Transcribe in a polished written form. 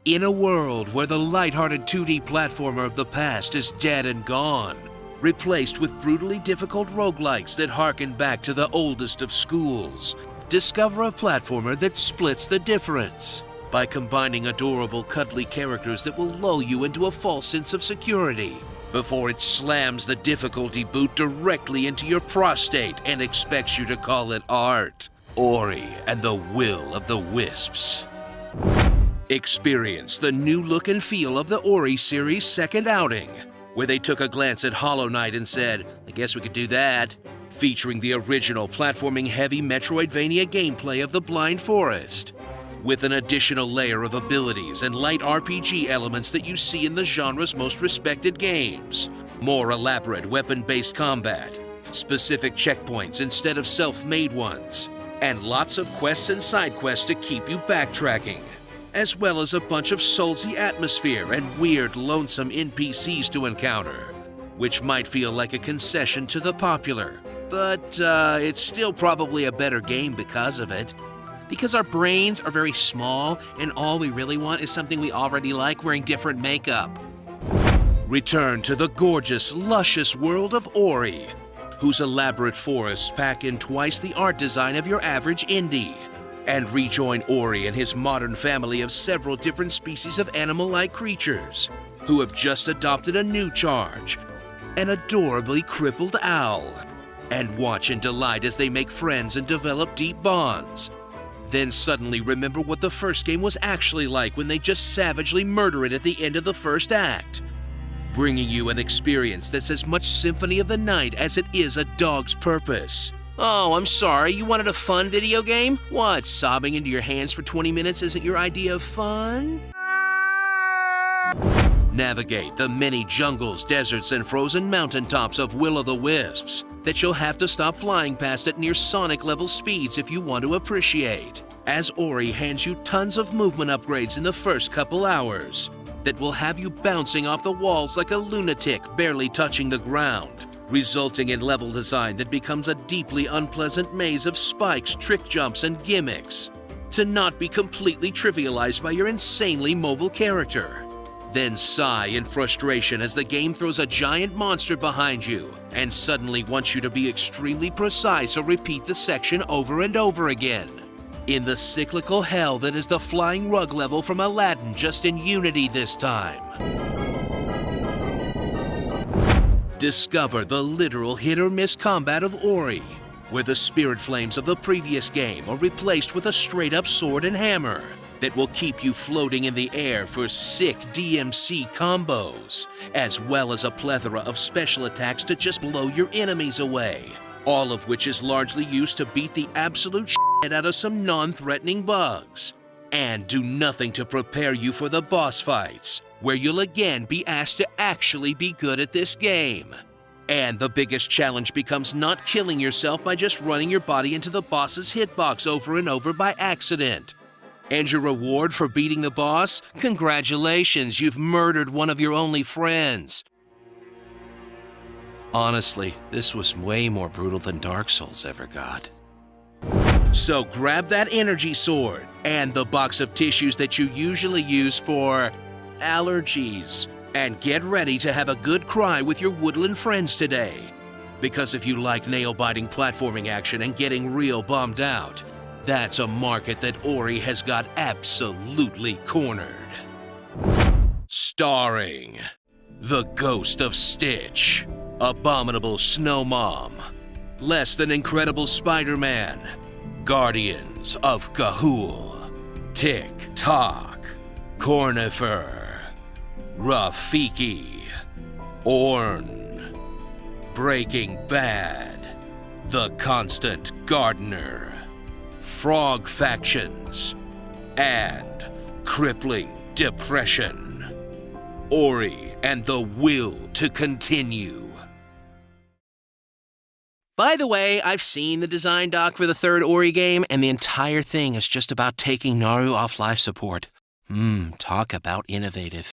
In a world where the lighthearted 2D platformer of the past is dead and gone, replaced with brutally difficult roguelikes that harken back to the oldest of schools, discover a platformer that splits the difference by combining adorable, cuddly characters that will lull you into a false sense of security before it slams the difficulty boot directly into your prostate and expects you to call it art. Ori and the Will of the Wisps. Experience the new look and feel of the Ori series' second outing, where they took a glance at Hollow Knight and said, I guess we could do that, featuring the original platforming-heavy Metroidvania gameplay of the Blind Forest, with an additional layer of abilities and light RPG elements that you see in the genre's most respected games, more elaborate weapon-based combat, specific checkpoints instead of self-made ones, and lots of quests and side quests to keep you backtracking, as well as a bunch of soulsy atmosphere and weird, lonesome NPCs to encounter, which might feel like a concession to the popular, but it's still probably a better game because of it. Because our brains are very small and all we really want is something we already like wearing different makeup. Return to the gorgeous, luscious world of Ori, whose elaborate forests pack in twice the art design of your average indie. And rejoin Ori and his modern family of several different species of animal-like creatures, who have just adopted a new charge, an adorably crippled owl. And watch in delight as they make friends and develop deep bonds. Then suddenly remember what the first game was actually like when they just savagely murder it at the end of the first act, bringing you an experience that's as much Symphony of the Night as it is a dog's purpose. Oh, I'm sorry, you wanted a fun video game? What, sobbing into your hands for 20 minutes isn't your idea of fun? Navigate the many jungles, deserts, and frozen mountaintops of Will of the Wisps that you'll have to stop flying past at near Sonic-level speeds if you want to appreciate, as Ori hands you tons of movement upgrades in the first couple hours that will have you bouncing off the walls like a lunatic barely touching the ground, resulting in level design that becomes a deeply unpleasant maze of spikes, trick jumps, and gimmicks, to not be completely trivialized by your insanely mobile character. Then sigh in frustration as the game throws a giant monster behind you and suddenly wants you to be extremely precise or repeat the section over and over again, in the cyclical hell that is the flying rug level from Aladdin, just in Unity this time. Discover the literal hit-or-miss combat of Ori, where the spirit flames of the previous game are replaced with a straight-up sword and hammer that will keep you floating in the air for sick DMC combos, as well as a plethora of special attacks to just blow your enemies away, all of which is largely used to beat the absolute shit out of some non-threatening bugs, and do nothing to prepare you for the boss fights, where you'll again be asked to actually be good at this game. And the biggest challenge becomes not killing yourself by just running your body into the boss's hitbox over and over by accident. And your reward for beating the boss? Congratulations, you've murdered one of your only friends. Honestly, this was way more brutal than Dark Souls ever got. So grab that energy sword and the box of tissues that you usually use for allergies, and get ready to have a good cry with your woodland friends today. Because if you like nail-biting platforming action and getting real bummed out, that's a market that Ori has got absolutely cornered. Starring the Ghost of Stitch, Abominable Snow Mom, Less Than Incredible Spider-Man, Guardians of Ga'Hoole, Tick-Tock, Cornifer, Rafiki, Orn, Breaking Bad, The Constant Gardener, Frog Factions, and Crippling Depression. Ori and the Will to Continue. By the way, I've seen the design doc for the third Ori game, and the entire thing is just about taking Naru off life support. Talk about innovative.